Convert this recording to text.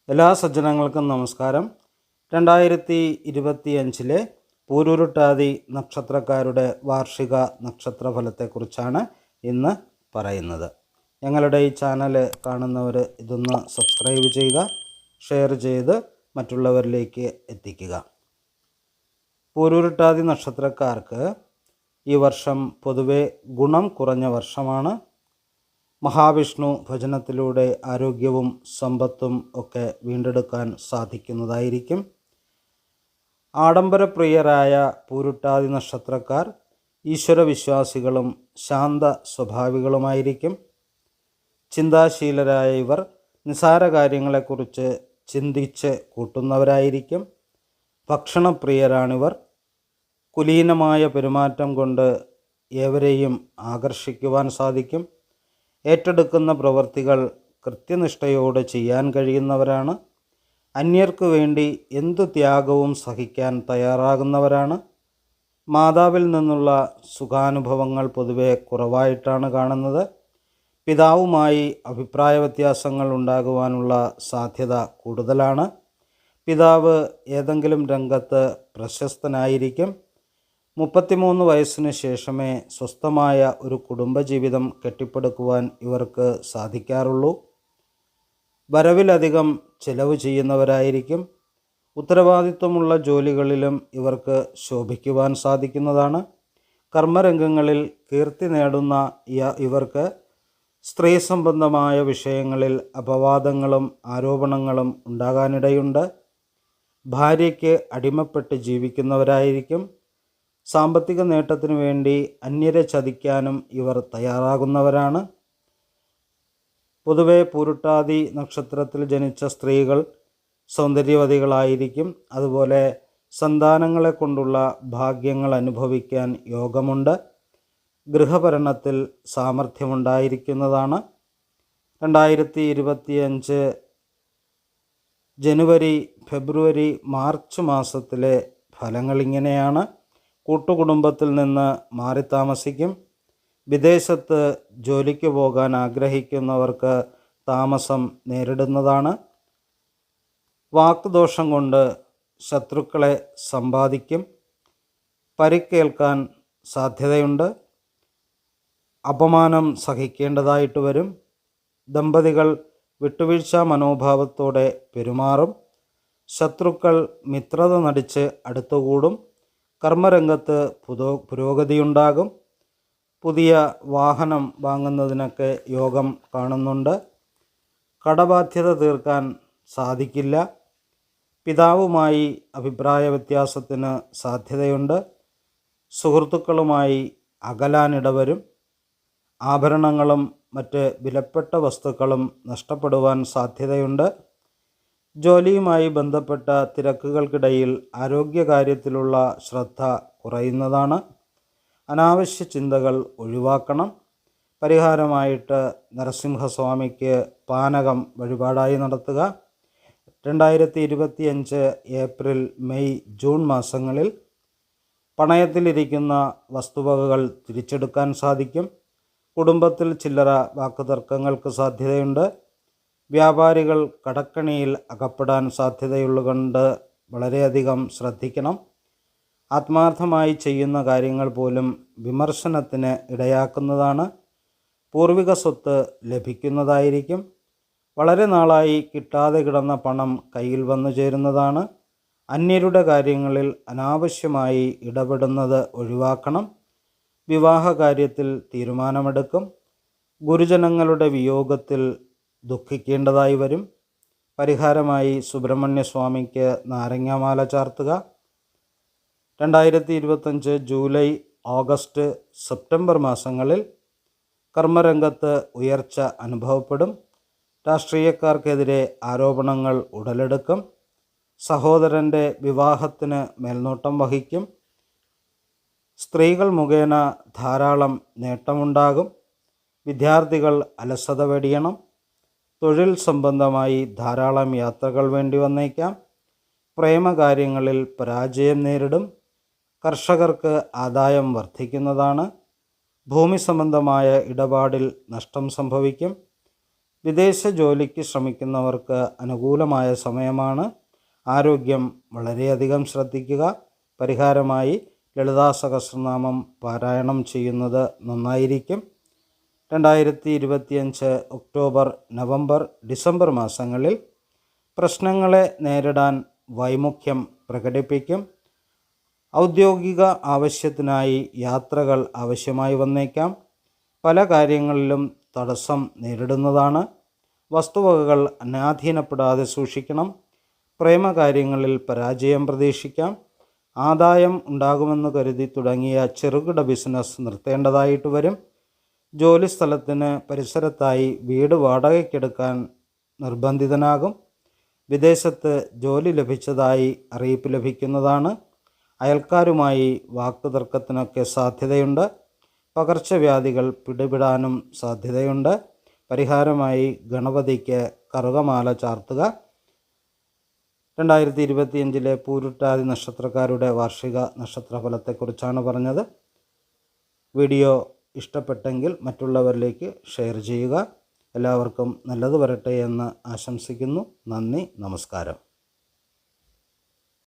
എല്ലാ സജ്ജനങ്ങൾക്കും നമസ്കാരം. 2025 പൂരുരുട്ടാതി നക്ഷത്രക്കാരുടെ വാർഷിക നക്ഷത്രഫലത്തെക്കുറിച്ചാണ് ഇന്ന് പറയുന്നത്. ഞങ്ങളുടെ ഈ ചാനൽ കാണുന്നവർ ഇതൊന്ന് സബ്സ്ക്രൈബ് ചെയ്യുക, ഷെയർ ചെയ്ത് മറ്റുള്ളവരിലേക്ക് എത്തിക്കുക. പൂരുരുട്ടാതി നക്ഷത്രക്കാർക്ക് ഈ വർഷം പൊതുവെ ഗുണം കുറഞ്ഞ വർഷമാണ്. മഹാവിഷ്ണു ഭജനത്തിലൂടെ ആരോഗ്യവും സമ്പത്തും ഒക്കെ വീണ്ടെടുക്കാൻ സാധിക്കുന്നതായിരിക്കും. ആഡംബരപ്രിയരായ പൂരുട്ടാതി നക്ഷത്രക്കാർ ഈശ്വരവിശ്വാസികളും ശാന്ത സ്വഭാവികളുമായിരിക്കും. ചിന്താശീലരായ ഇവർ നിസാര കാര്യങ്ങളെക്കുറിച്ച് ചിന്തിച്ച് കൂട്ടുന്നവരായിരിക്കും. ഭക്ഷണപ്രിയരാണിവർ. കുലീനമായ പെരുമാറ്റം കൊണ്ട് ഏവരെയും ആകർഷിക്കുവാൻ സാധിക്കും. ഏറ്റെടുക്കുന്ന പ്രവൃത്തികൾ കൃത്യനിഷ്ഠയോടെ ചെയ്യാൻ കഴിയുന്നവരാണ്. അന്യർക്കു വേണ്ടി എന്തു ത്യാഗവും സഹിക്കാൻ തയ്യാറാകുന്നവരാണ്. മാതാവിൽ നിന്നുള്ള സുഖാനുഭവങ്ങൾ പൊതുവെ കുറവായിട്ടാണ് കാണുന്നത്. പിതാവുമായി അഭിപ്രായ വ്യത്യാസങ്ങൾ ഉണ്ടാകുവാനുള്ള സാധ്യത കൂടുതലാണ്. പിതാവ് ഏതെങ്കിലും രംഗത്ത് പ്രശസ്തനായിരിക്കും. 33 വയസ്സിന് ശേഷമേ സ്വസ്ഥമായ ഒരു കുടുംബജീവിതം കെട്ടിപ്പടുക്കുവാൻ ഇവർക്ക് സാധിക്കാറുള്ളൂ. വരവിലധികം ചെലവ് ചെയ്യുന്നവരായിരിക്കും. ഉത്തരവാദിത്വമുള്ള ജോലികളിലും ഇവർക്ക് ശോഭിക്കുവാൻ സാധിക്കുന്നതാണ്. കർമ്മരംഗങ്ങളിൽ കീർത്തി നേടുന്ന ഇവർക്ക് സ്ത്രീ സംബന്ധമായ വിഷയങ്ങളിൽ അപവാദങ്ങളും ആരോപണങ്ങളും ഉണ്ടാകാനിടയുണ്ട്. ഭാര്യയ്ക്ക് അടിമപ്പെട്ട് ജീവിക്കുന്നവരായിരിക്കും. സാമ്പത്തിക നേട്ടത്തിനു വേണ്ടി അന്യരെ ചതിക്കാനും ഇവർ തയ്യാറാകുന്നവരാണ്. പൊതുവെ പൂരുട്ടാതി നക്ഷത്രത്തിൽ ജനിച്ച സ്ത്രീകൾ സൗന്ദര്യവതികളായിരിക്കും. അതുപോലെ സന്താനങ്ങളെ കൊണ്ടുള്ള ഭാഗ്യങ്ങൾ അനുഭവിക്കാൻ യോഗമുണ്ട്. ഗൃഹഭരണത്തിൽ സാമർഥ്യമുണ്ടായിരിക്കുന്നതാണ്. 2025 ജനുവരി, ഫെബ്രുവരി, മാർച്ച് മാസത്തിലെ ഫലങ്ങൾ ഇങ്ങനെയാണ്. കൂട്ടുകുടുംബത്തിൽ നിന്ന് മാറി താമസിക്കും. വിദേശത്ത് ജോലിക്ക് പോകാൻ ആഗ്രഹിക്കുന്നവർക്ക് താമസം നേരിടുന്നതാണ്. വാക്കുദോഷം കൊണ്ട് ശത്രുക്കളെ സമ്പാദിക്കും. പരിക്കേൽക്കാൻ സാധ്യതയുണ്ട്. അപമാനം സഹിക്കേണ്ടതായിട്ട് വരും. ദമ്പതികൾ വിട്ടുവീഴ്ച മനോഭാവത്തോടെ പെരുമാറും. ശത്രുക്കൾ മിത്രത നടിച്ച് അടുത്തുകൂടും. കർമ്മരംഗത്ത് പുരോഗതിയുണ്ടാകും. പുതിയ വാഹനം വാങ്ങുന്നതിനൊക്കെ യോഗം കാണുന്നുണ്ട്. കടബാധ്യത തീർക്കാൻ സാധിക്കില്ല. പിതാവുമായി അഭിപ്രായ വ്യത്യാസത്തിന് സാധ്യതയുണ്ട്. സുഹൃത്തുക്കളുമായി അകലാനിടവരും. ആഭരണങ്ങളും മറ്റ് വിലപ്പെട്ട വസ്തുക്കളും നഷ്ടപ്പെടുവാൻ സാധ്യതയുണ്ട്. ജോലിയുമായി ബന്ധപ്പെട്ട തിരക്കുകൾക്കിടയിൽ ആരോഗ്യകാര്യത്തിലുള്ള ശ്രദ്ധ കുറയുന്നതാണ്. അനാവശ്യ ചിന്തകൾ ഒഴിവാക്കണം. പരിഹാരമായിട്ട് നരസിംഹസ്വാമിക്ക് പാനകം വഴിപാടായി നടത്തുക. 2025 ഏപ്രിൽ, മെയ്, ജൂൺ മാസങ്ങളിൽ പണയത്തിലിരിക്കുന്ന വസ്തുവകകൾ തിരിച്ചെടുക്കാൻ സാധിക്കും. കുടുംബത്തിൽ ചില്ലറ വാക്കുതർക്കങ്ങൾക്ക് സാധ്യതയുണ്ട്. വ്യാപാരികൾ കടക്കണിയിൽ അകപ്പെടാൻ സാധ്യതയുള്ളതുകൊണ്ട് വളരെയധികം ശ്രദ്ധിക്കണം. ആത്മാർത്ഥമായി ചെയ്യുന്ന കാര്യങ്ങൾ പോലും വിമർശനത്തിന് ഇടയാക്കുന്നതാണ്. പൂർവിക സ്വത്ത് ലഭിക്കുന്നതായിരിക്കും. വളരെ നാളായി കിട്ടാതെ കിടന്ന പണം കയ്യിൽ വന്നു ചേരുന്നതാണ്. അന്യരുടെ കാര്യങ്ങളിൽ അനാവശ്യമായി ഇടപെടുന്നത് ഒഴിവാക്കണം. വിവാഹ കാര്യത്തിൽ തീരുമാനമെടുക്കും. ഗുരുജനങ്ങളുടെ വിയോഗത്തിൽ ദുഃഖിക്കേണ്ടതായി വരും. പരിഹാരമായി സുബ്രഹ്മണ്യസ്വാമിക്ക് നാരങ്ങാമാല ചാർത്തുക. 2025 ജൂലൈ, ഓഗസ്റ്റ്, സെപ്റ്റംബർ മാസങ്ങളിൽ കർമ്മരംഗത്ത് ഉയർച്ച അനുഭവപ്പെടും. രാഷ്ട്രീയക്കാർക്കെതിരെ ആരോപണങ്ങൾ ഉടലെടുക്കും. സഹോദരൻ്റെ വിവാഹത്തിന് മേൽനോട്ടം വഹിക്കും. സ്ത്രീകൾ മുഖേന ധാരാളം നേട്ടമുണ്ടാകും. വിദ്യാർത്ഥികൾ അലസത വെടിയണം. തൊഴിൽ സംബന്ധമായി ധാരാളം യാത്രകൾ വേണ്ടി വന്നേക്കാം. പ്രേമകാര്യങ്ങളിൽ പരാജയം നേരിടും. കർഷകർക്ക് ആദായം വർദ്ധിക്കുന്നതാണ്. ഭൂമി സംബന്ധമായ ഇടപാടിൽ നഷ്ടം സംഭവിക്കും. വിദേശ ജോലിക്ക് ശ്രമിക്കുന്നവർക്ക് അനുകൂലമായ സമയമാണ്. ആരോഗ്യം വളരെയധികം ശ്രദ്ധിക്കുക. പരിഹാരമായി ലളിതാ സഹസ്രനാമം പാരായണം ചെയ്യുന്നത് നന്നായിരിക്കും. 2025 ഒക്ടോബർ, നവംബർ, ഡിസംബർ മാസങ്ങളിൽ പ്രശ്നങ്ങളെ നേരിടാൻ വൈമുഖ്യം പ്രകടിപ്പിക്കും. ഔദ്യോഗിക ആവശ്യത്തിനായി യാത്രകൾ ആവശ്യമായി വന്നേക്കാം. പല കാര്യങ്ങളിലും തടസ്സം നേരിടുന്നതാണ്. വസ്തുവകകൾ അനാധീനപ്പെടാതെ സൂക്ഷിക്കണം. പ്രേമകാര്യങ്ങളിൽ പരാജയം പ്രതീക്ഷിക്കാം. ആദായം ഉണ്ടാകുമെന്ന് കരുതി തുടങ്ങിയ ചെറുകിട ബിസിനസ് നിർത്തേണ്ടതായിട്ട് വരും. ജോലിസ്ഥലത്തിന് പരിസരത്തായി വീട് വാടകയ്ക്കെടുക്കാൻ നിർബന്ധിതനാകും. വിദേശത്ത് ജോലി ലഭിച്ചതായി അറിയിപ്പ് ലഭിക്കുന്നതാണ്. അയൽക്കാരുമായി വാക്കുതർക്കത്തിനൊക്കെ സാധ്യതയുണ്ട്. പകർച്ചവ്യാധികൾ പിടിപെടാനും സാധ്യതയുണ്ട്. പരിഹാരമായി ഗണപതിക്ക് കറുകമാല ചാർത്തുക. 2025 പൂരുട്ടാതി നക്ഷത്രക്കാരുടെ വാർഷിക നക്ഷത്രഫലത്തെക്കുറിച്ചാണ് പറഞ്ഞത്. വീഡിയോ ഇഷ്ടപ്പെട്ടെങ്കിൽ മറ്റുള്ളവരിലേക്ക് ഷെയർ ചെയ്യുക. എല്ലാവർക്കും നല്ലത് വരട്ടെ എന്ന് ആശംസിക്കുന്നു. നന്ദി, നമസ്കാരം.